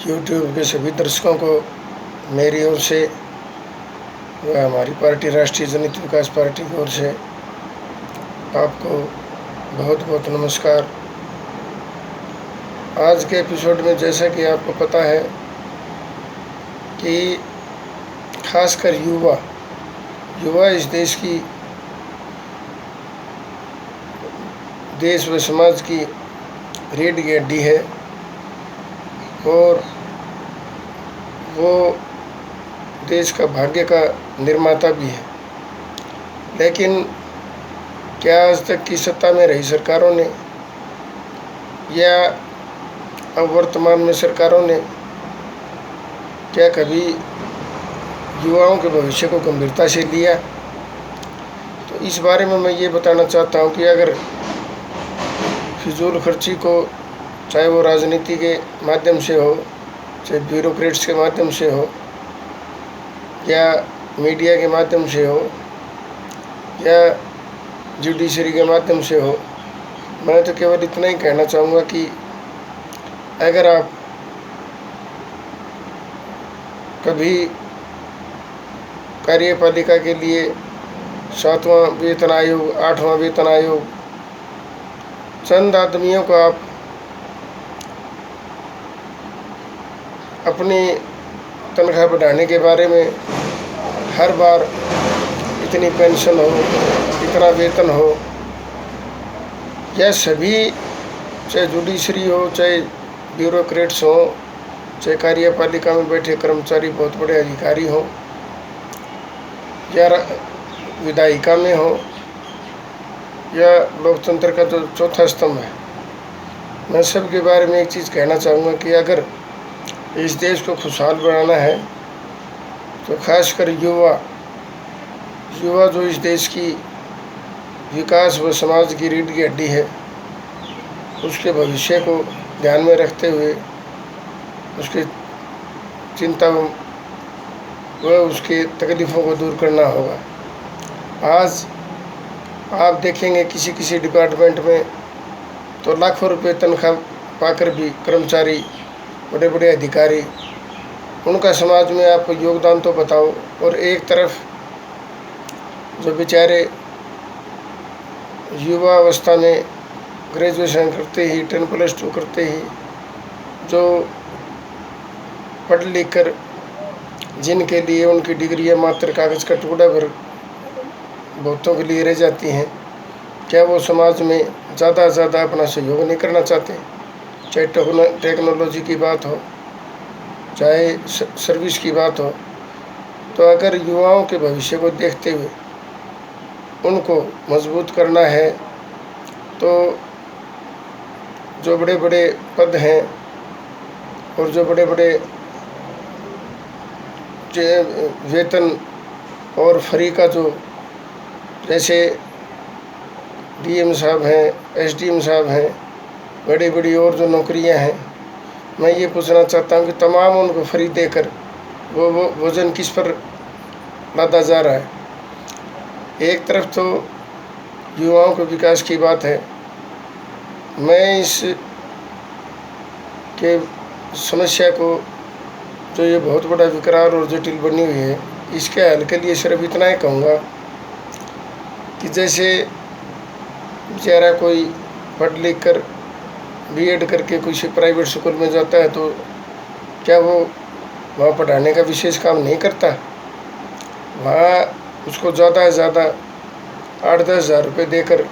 YouTube के सभी दर्शकों को मेरी ओर से व हमारी पार्टी राष्ट्रीय जनहित विकास पार्टी की ओर से आपको बहुत बहुत नमस्कार। आज के एपिसोड में जैसा कि आपको पता है कि खासकर युवा इस देश व समाज की रीढ़ की हड्डी है और वो देश का भाग्य का निर्माता भी है। लेकिन क्या आज तक की सत्ता में रही सरकारों ने या अब वर्तमान में सरकारों ने क्या कभी युवाओं के भविष्य को गंभीरता से लिया? तो इस बारे में मैं ये बताना चाहता हूँ कि अगर फिजूल खर्ची को चाहे वो राजनीति के माध्यम से हो, चाहे ब्यूरोक्रेट्स के माध्यम से हो या मीडिया के माध्यम से हो या जुडिशरी के माध्यम से हो, मैं तो केवल इतना ही कहना चाहूँगा कि अगर आप कभी कार्यपालिका के लिए 7वां वेतन आयोग, 8वां वेतन आयोग, चंद आदमियों को आप अपनी तनख्वाह बढ़ाने के बारे में हर बार इतनी पेंशन हो, इतना वेतन हो, यह सभी चाहे जुडिशरी हो, चाहे ब्यूरोक्रेट्स हो, चाहे कार्यपालिका में बैठे कर्मचारी बहुत बड़े अधिकारी हों या विधायिका में हो या लोकतंत्र का जो चौथा स्तंभ है, मैं सब के बारे में एक चीज़ कहना चाहूँगा कि अगर इस देश को खुशहाल बनाना है तो खासकर युवा जो इस देश की विकास व समाज की रीढ़ की हड्डी है, उसके भविष्य को ध्यान में रखते हुए उसकी चिंता व उसकी तकलीफ़ों को दूर करना होगा। आज आप देखेंगे किसी डिपार्टमेंट में तो लाखों रुपए तनख्वाह पाकर भी कर्मचारी, बड़े बड़े अधिकारी, उनका समाज में आप योगदान तो बताओ, और एक तरफ जो बेचारे युवा अवस्था में ग्रेजुएशन करते ही, 10+2 करते ही जो पढ़ लिख कर जिनके लिए उनकी डिग्रियाँ मात्र कागज़ का टुकड़ा भर बहुतों के लिए रह जाती हैं, क्या वो समाज में ज़्यादा से ज़्यादा अपना सहयोग नहीं करना चाहते? चाहे टेक्नोलॉजी की बात हो, चाहे सर्विस की बात हो। तो अगर युवाओं के भविष्य को देखते हुए उनको मजबूत करना है तो जो बड़े बड़े पद हैं और जो बड़े बड़े वेतन और फ्री का जो, जैसे डीएम साहब हैं, एसडीएम साहब हैं, बड़ी बड़ी और जो नौकरियां हैं, मैं ये पूछना चाहता हूँ कि तमाम उनको फ्री देकर वो वजन किस पर लादा जा रहा है? एक तरफ तो युवाओं के विकास की बात है, मैं इस के समस्या को जो ये बहुत बड़ा विकराल और जटिल बनी हुई है, इसके हल के लिए सिर्फ इतना ही कहूँगा कि जैसे बेचारा कोई पढ़ लिख कर बीएड करके किसी प्राइवेट स्कूल में जाता है तो क्या वो वहाँ पढ़ाने का विशेष काम नहीं करता? वहाँ उसको ज़्यादा से ज़्यादा 8-10 हज़ार रुपये देकर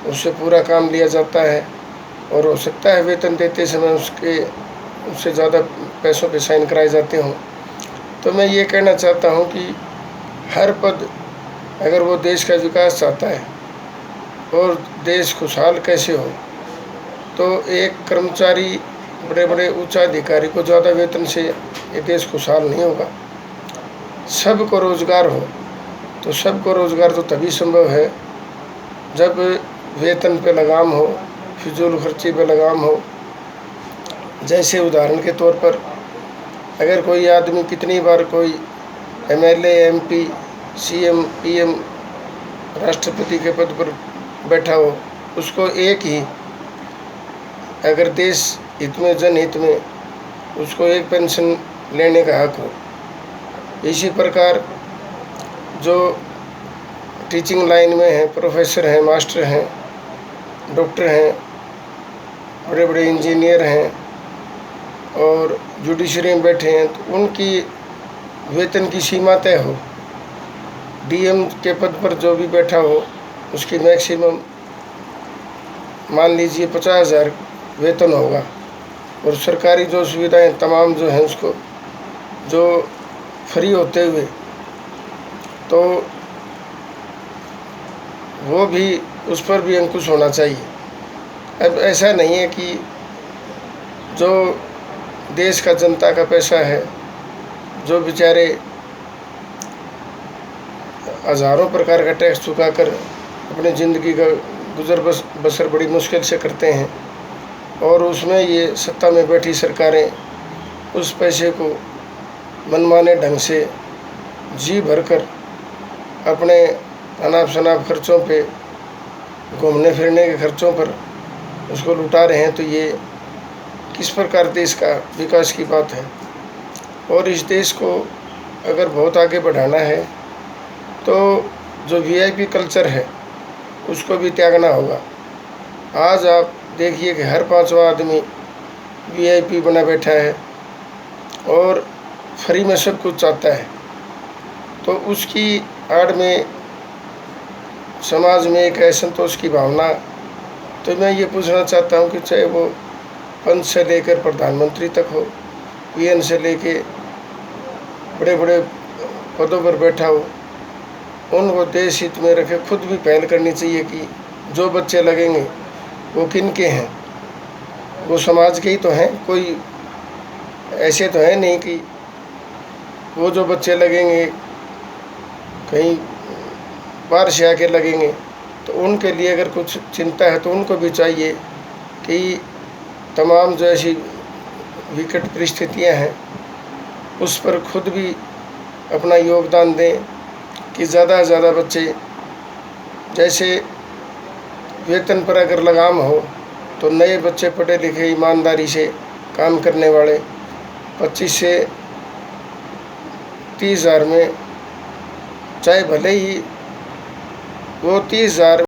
उससे पूरा काम लिया जाता है और हो सकता है वेतन देते समय उससे ज़्यादा पैसों पे साइन कराए जाते हों। तो मैं ये कहना चाहता हूँ कि हर पद, अगर वो देश का विकास चाहता है और देश खुशहाल कैसे हो, तो एक कर्मचारी, बड़े बड़े उच्च अधिकारी को ज़्यादा वेतन से ये देश खुशहाल नहीं होगा। सबको रोज़गार हो, तो सबको रोज़गार तो तभी संभव है जब वेतन पे लगाम हो, फिजूल खर्ची पे लगाम हो। जैसे उदाहरण के तौर पर अगर कोई आदमी कितनी बार कोई एमएलए, एमपी, सीएम, पीएम, राष्ट्रपति के पद पर बैठा हो, उसको एक ही अगर देश हित में, जनहित में उसको एक पेंशन लेने का हक हो। इसी प्रकार जो टीचिंग लाइन में हैं, प्रोफेसर हैं, मास्टर हैं, डॉक्टर हैं, बड़े बड़े इंजीनियर हैं और जुडिशरी में बैठे हैं, तो उनकी वेतन की सीमा तय हो। डीएम के पद पर जो भी बैठा हो उसकी मैक्सिमम मान लीजिए 50,000 वेतन होगा, और सरकारी जो सुविधाएं तमाम जो हैं उसको जो फ्री होते हुए, तो वो भी उस पर भी अंकुश होना चाहिए। अब ऐसा नहीं है कि जो देश का जनता का पैसा है, जो बेचारे हज़ारों प्रकार का टैक्स चुकाकर अपनी ज़िंदगी का गुजर बसर बड़ी मुश्किल से करते हैं, और उसमें ये सत्ता में बैठी सरकारें उस पैसे को मनमाने ढंग से जी भरकर अपने अनाप शनाप खर्चों पे, घूमने फिरने के खर्चों पर उसको लुटा रहे हैं। तो ये किस प्रकार देश का विकास की बात है। और इस देश को अगर बहुत आगे बढ़ाना है तो जो वीआईपी कल्चर है उसको भी त्यागना होगा। आज आप देखिए कि हर पांचवा आदमी वीआईपी बना बैठा है और फ्री में सब कुछ चाहता है, तो उसकी आड़ में समाज में एक असंतोष की भावना। तो मैं ये पूछना चाहता हूँ कि चाहे वो पंच से लेकर प्रधानमंत्री तक हो, पीएन से लेके बड़े बड़े पदों पर बैठा हो, उनको देश हित में रखे। खुद भी पहल करनी चाहिए कि जो बच्चे लगेंगे वो किन के हैं, वो समाज के ही तो हैं, कोई ऐसे तो है नहीं कि वो जो बच्चे लगेंगे कहीं बाहर से आके लगेंगे। तो उनके लिए अगर कुछ चिंता है तो उनको भी चाहिए कि तमाम जो ऐसी विकट परिस्थितियां हैं उस पर खुद भी अपना योगदान दें कि ज़्यादा से ज़्यादा बच्चे, जैसे वेतन पर अगर लगाम हो तो नए बच्चे पढ़े लिखे ईमानदारी से काम करने वाले 25 से 30,000 में, चाहे भले ही वो 30,000